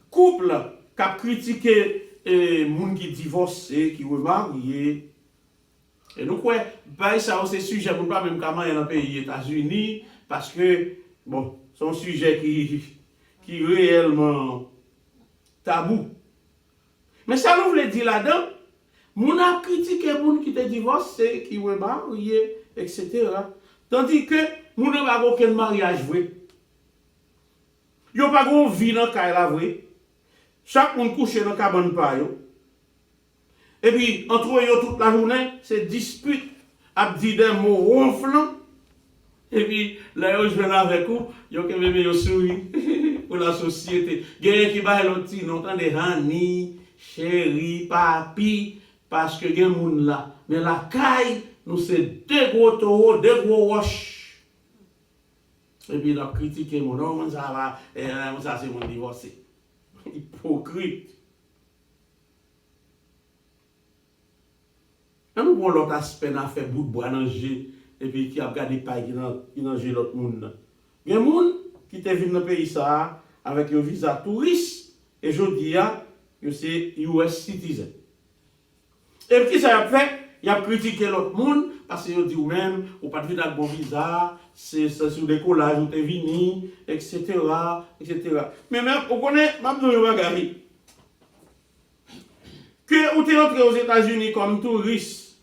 couple qui a critiqué les gens qui divorcés, qui sont mariés. Et nous croyons, ça c'est sujet pour pas même comment il y a dans le pays des États-Unis, parce que, bon, c'est un sujet qui est réellement tabou. Mais ça nous voulait dire là-dedans, nous avons critiqué les gens qui étaient divorcés, qui sont mariés, etc. Tandis que nous n'avons pas aucun mariage vrai. Ils n'ont pas de vie dans le cas vrai. Chaque monde couche dans le cabane par eux. Et puis, entre eux toute la journée, c'est dispute, à dire des mots ronflants. Et puis, là, je viens avec vous, ils ont même sourire pour la société. Il y a qui va l'autre, ils entendent Hani, chéri, papi, parce que il y a des gens là. Mais la caille, nous, c'est deux gros taureaux, deux gros roches. Et puis, ils ont critiqué mon nom, ça va, ça c'est mon divorcé. Hypocrite. Nous prenons l'autre aspect, n'a fait bout de bois dans et puis qui a regardé paille qui dans l'autre monde. Il y a des gens qui te venu dans le pays ça avec un visa touriste et je dis c'est US citizen. Et puis ça a fait, il a critiqué l'autre monde parce qu'il dit ou même ou pas de visa avec bon visa, c'est sur des collages où t'es venu, etc. Mais même on connaît même dans le bagage que ou t'es entré aux États-Unis comme touriste,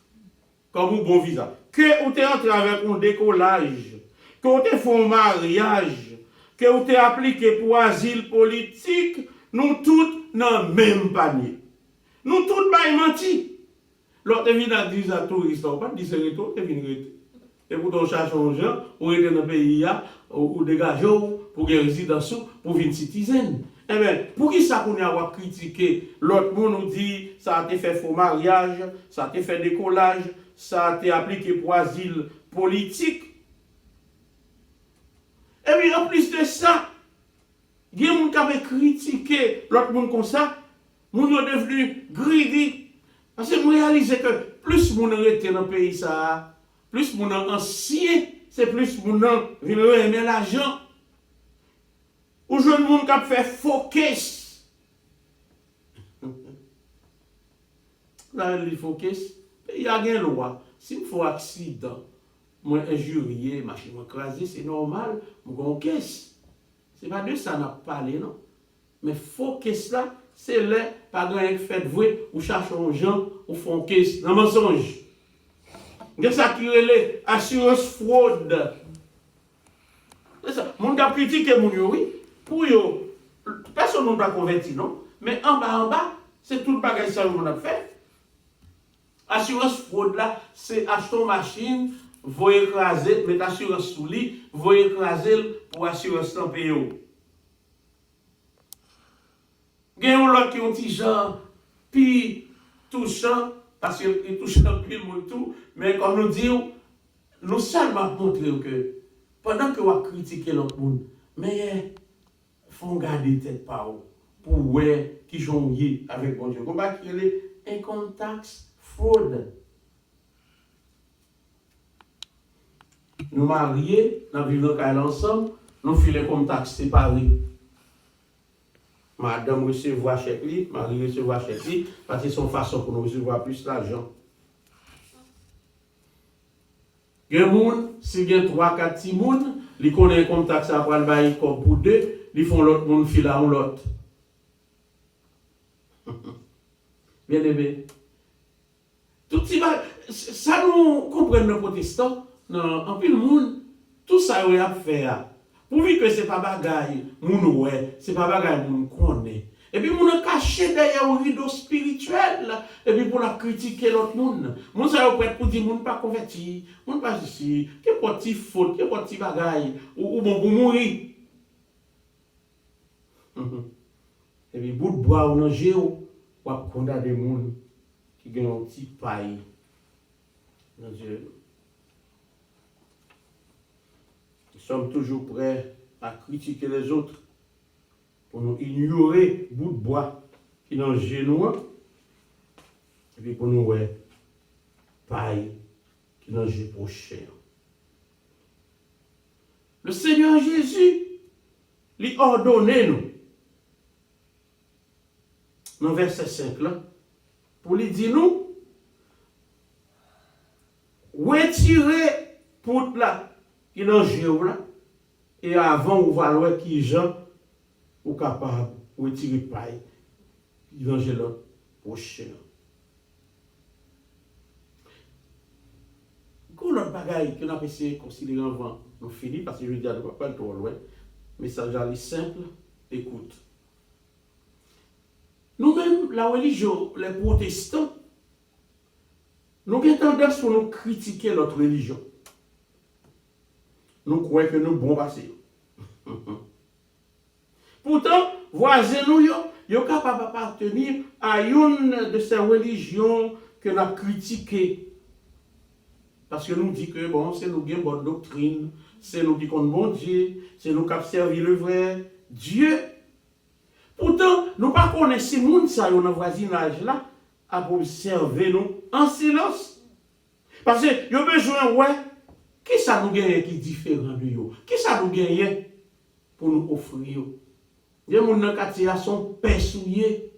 comme un bon visa, que ou t'es entré avec un décollage, que ou t'es fait un mariage, que ou t'es appliqué pour asile politique, nous tous dans le même panier. Nous tous pas menti. L'autre vient à dire à touriste, on pas dire c'est retour, et vient retour. Et pour ton chercher un gens, ou être dans le pays ou dégager pour que résidence pour venir citizen. Eh bien, pour qui ça qu'on a critiqué, l'autre monde nous dit, ça a été fait faux mariage, ça a été fait décollage, ça a été appliqué pour asile politique. Et puis en plus de ça, il y a des gens qui avaient critiqué l'autre monde comme ça, les gens sont devenus greedy. Parce que vous réalisez que plus les gens restent dans le pays, ça, plus les gens anciens, c'est plus les gens viennent aimer l'argent. Ou jeune monde qui a fait focus. Là, il focus. Il y a une loi. S'il faut accident, moi injurier, machine écrasée, c'est normal, mon caisse. C'est pas de ça qu'on a parlé, non. Mais focus là, c'est là, pas grand fait de vrai, ou chercher aux gens, ou font caisse, dans mensonge. Il y a ça qui est assurance fraude. C'est ça. Mon gars critique mon oui. Pour eux, personne ne doit convertir, non? Mais en bas, c'est tout le bagage que nous avons fait. Assurance fraude là, c'est acheter une machine, vous écraser, mettre assurance sous lit, vous écraser pour assurance sans payer. Il y a un qui ont dit genre, puis touchant, parce qu'ils touchent un peu le tout, mais comme nous disons, nous seulement montrer que pendant que vous critiquez l'autre monde, mais faut garder tête par où pour voir qui jongle avec bon Dieu. Comment qu'il est income tax fraude. Nous mariés, nous vivons ensemble, nous filons comme taxe séparés. Madame recevra chèque li, Marie recevra chèque li, parce que c'est son façon pour nous recevoir plus d'argent. Il y a des gens, s'il y a 3-4 petits gens, ils connaissent comme taxe à prendre bail comme pour deux, ils font l'autre monde fil à l'autre. Bien aimé. Tout ça nous comprennent nos protestants, en plus le monde, tout ça il a fait. Pourvu que ce n'est pas bagaille, moun ouais, c'est pas bagaille moun connaît. Et puis moun caché derrière un rideau spirituel, et puis pour la critiquer l'autre moun. Moun ça prêt pour dire moun pas converti, moun pas ici, que petit faute, que petit bagaille, ou bon pour mourir. Et puis bout de bois ou dans géo, ou a condamner moun qui gagne un petit paille. Dans Dieu. Nous sommes toujours prêts à critiquer les autres pour nous ignorer bout de bois qui est dans le genou et puis pour nous ouais paille qui est dans le genou prochain. Le Seigneur Jésus lui ordonne nous dans verset 5 là pour lui dire nous retirez pour là qui dans le là et avant on va voir qui gens ou capable de retirer paille qui dans le prochain. Quand l'autre bagaille que nous avons essayé de considérer avant, nous finissons parce que je dis à nous pas trop loin. Message est simple, écoute. Nous-mêmes, la religion, les protestants, nous avons tendance pour nous critiquer notre religion. Nous croyons que nous sommes bons passés. Pourtant, voisins nous, ils sont capables d'appartenir à une de ces religions que nous avons critiquées. Parce que nous disons que bon, c'est nous qui avons bonne doctrine, c'est nous qui comptons bon Dieu, c'est nous qui avons servi le vrai Dieu. Pourtant, nous ne connaissons pas ces gens dans le voisinage là, à observer nous en silence. Parce que yo besoin ouais, qui ça nous gagne qui différent de yo? Qui ça nous gagne pour nous offrir? Les gens dans le quartier sont persouillés.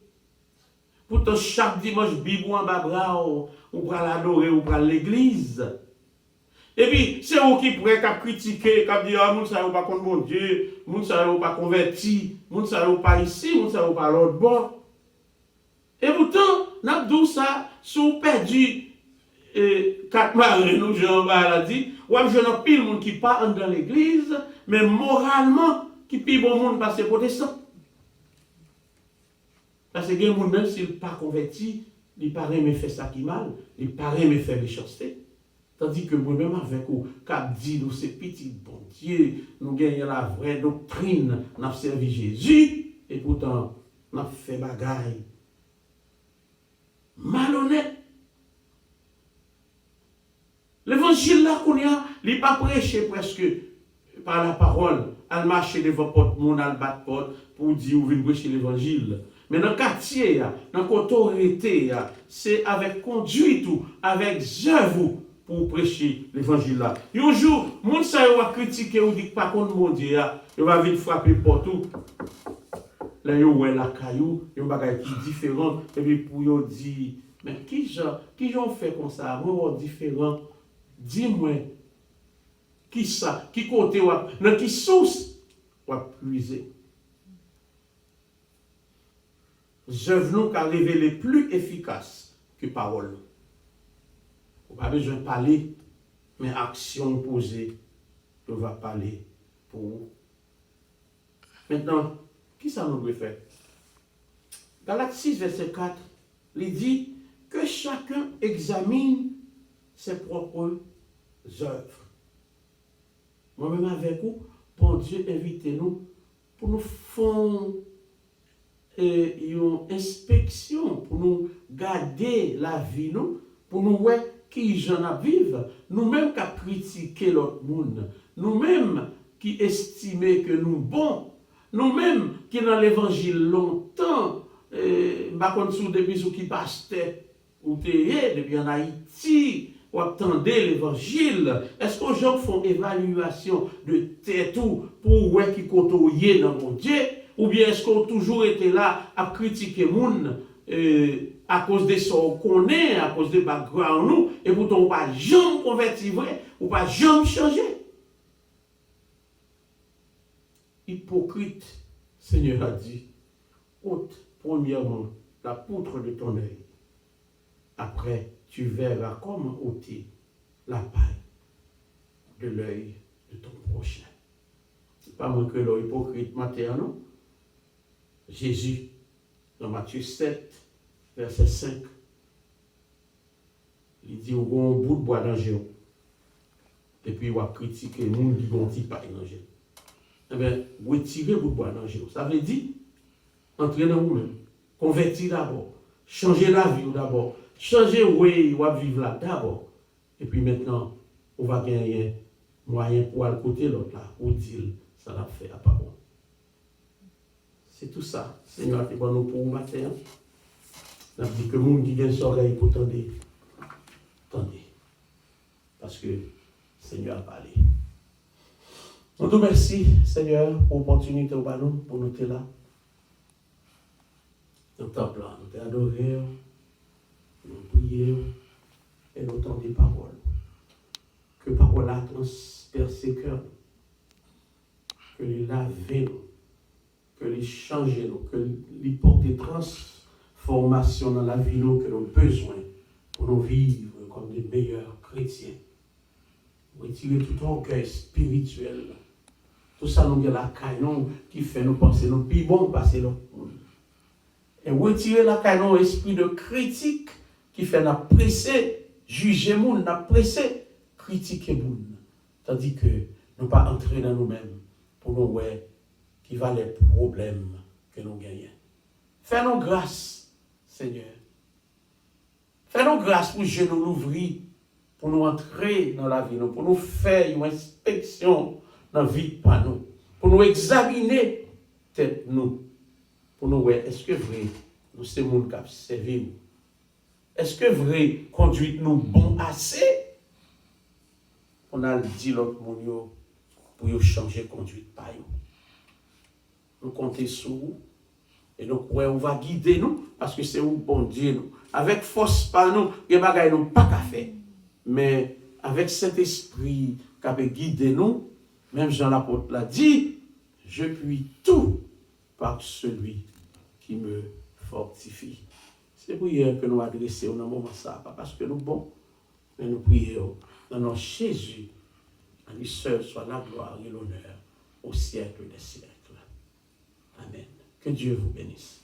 Pourtant, chaque dimanche, Bible en bas bras, ou pour l'adorer, ou pour l'église. Et puis, c'est vous qui pourrez critiquer, qui dire, ah, moun sa yo pas contre mon Dieu, moun sa yo pas converti, moun sa yo pas ici, moun sa yo pas l'autre bord. Et pourtant, n'a dit ça, si vous perdu 4 marins, nous, Jean-Baptiste a dit, ouais, je n'ai pile monde qui part dans l'église, mais moralement, qui pile bon monde parce que protestant. Parce que les gens, même s'ils ne sont pas convertis, ils paraissent me faire ça qui mal, ils paraissent me faire méchanceté. Tandis que moi-même, avec vous, quand dit nous, ces petits bon Dieu, nous gagnons la vraie doctrine, nous avons servi Jésus, et pourtant, nous avons fait bagaille malhonnête. L'évangile là qu'on a, il n'est pas prêché presque par la parole, à marcher devant porte, mon à battre porte, pour dire ou venir prêcher l'évangile. Mais dans le quartier, dans l'autorité, c'est avec conduite ou avec œuvre pour prêcher l'évangile là. Un jour, moun sa yo va critiquer ou dit pas contre mon Dieu, il va vite frapper partout. Là yo ouais la caillou, yo bagay qui différent et puis pour yo dire mais qui j'en fait comme ça, moi différent. Dis-moi qui ça, qui côté ou dans qui source ou puiser. Œuvres nous qu'a révélé plus efficace que parole. On n'a pas besoin de parler, mais action posée, on va parler pour vous. Maintenant, qui ça nous doit faire? Galates 6, verset 4, il dit que chacun examine ses propres œuvres. Moi-même avec vous, bon Dieu, invitez-nous pour nous faire une inspection, pour nous garder la vie, nous, pour nous voir qui j'en vivre, nous-mêmes qui critiquer l'autre monde, nous-mêmes qui estimons que nous bons, nous-mêmes qui dans l'évangile longtemps, depuis ceux qui passaient ou depuis en Haïti, ou attendez l'évangile, est-ce que les gens font évaluation de tête pour voir qui côtoyer dans mon Dieu? Ou bien est-ce qu'on a toujours été là à critiquer les gens à cause de ce qu'on connaît, à cause de background nous, et pourtant on ne va jamais convertir vrai, on ne va jamais changer. Hypocrite, Seigneur a dit, ôte premièrement la poutre de ton œil. Après, tu verras comment ôter la paille de l'œil de ton prochain. Ce n'est pas moi que l'hypocrite matin, non? Jésus, dans Matthieu 7, verset 5, il dit, on a un bout de bois dans le géant. Et puis, il va critiquer les gens qui ont un petit paille dans le géant. Eh bien, retirez le bout de bois dans le géant. Ça veut dire, entrez dans vous-même. Convertir d'abord. Changer la vie d'abord. Changer où on va vivre là d'abord. Et puis maintenant, on va gagner moyen pour aller côté l'autre là. Pour dire, ça l'a fait à pas bon. C'est tout ça. Seigneur, tu vas nous pour nous matin. On a dit que le monde qui vient s'oreille pour tendre. Tendez. Parce que le Seigneur a parlé. On te remercie, Seigneur, pour l'opportunité au ballon, pour nous être là. Dans le temple, nous t'adorons, nous prions et nous entendons des paroles. Que paroles là transpercent le cœur, que les lavent nous, que les changent nous, que les portent des transformations dans la vie nous que nous avons besoin pour nous vivre comme des meilleurs chrétiens. Retirer tout orgueil spirituel. Tout ça nous a la canon qui fait nous penser nous plus bon passer l'autre monde. Et retirer la canon esprit de critique qui fait nous presser, juger nous, nous presser, critiquer nous. Tandis que nous pas entrer dans nous-mêmes pour nous voir qui va les problèmes que nous gagnons. Fais-nous grâce, Seigneur. Fais-nous grâce pour que nous l'ouvrir, pour nous entrer dans la vie, pour nous faire une inspection dans la vie par nous, pour nous examiner tête nous, pour nous voir, est-ce que vrai, nous sommes monde qui servi nous? Est-ce que vrai, conduite nous bon assez on a dit l'autre monde pour changer conduite par eux. Nous comptons sur vous. Et donc, ouais, on va guider nous, parce que c'est où bon Dieu nous. Avec force par nous, il y a des choses nous pas qu'à faire. Mais avec cet esprit qui peut guider nous, même Jean l'apôtre l'a dit, je puis tout par celui qui me fortifie. C'est prière que nous adressons dans le moment ça, pas parce que nous bons, mais nous prions dans le nom de Jésus. À lui seul soit la gloire et l'honneur au siècle des siècles. Amen. Que Dieu vous bénisse.